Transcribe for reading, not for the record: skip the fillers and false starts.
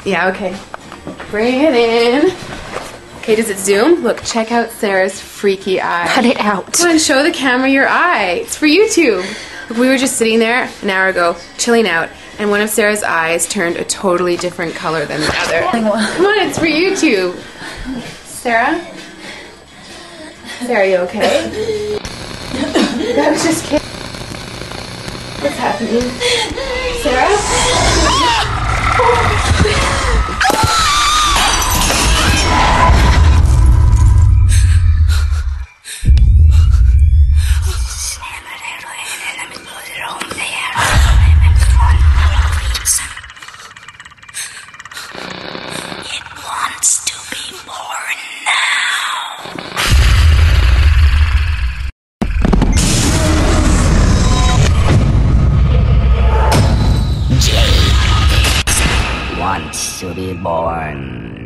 Yeah, okay. Bring it in. Okay, does it zoom? Look, check out Sarah's freaky eye. Cut it out. Come on, show the camera your eye. It's for YouTube. Look, we were just sitting there an hour ago, chilling out, and one of Sarah's eyes turned a totally different color than the other. Come on, it's for YouTube. Sarah? Sarah, are you okay? That was just kidding. What's happening? Sarah? Wants to be born.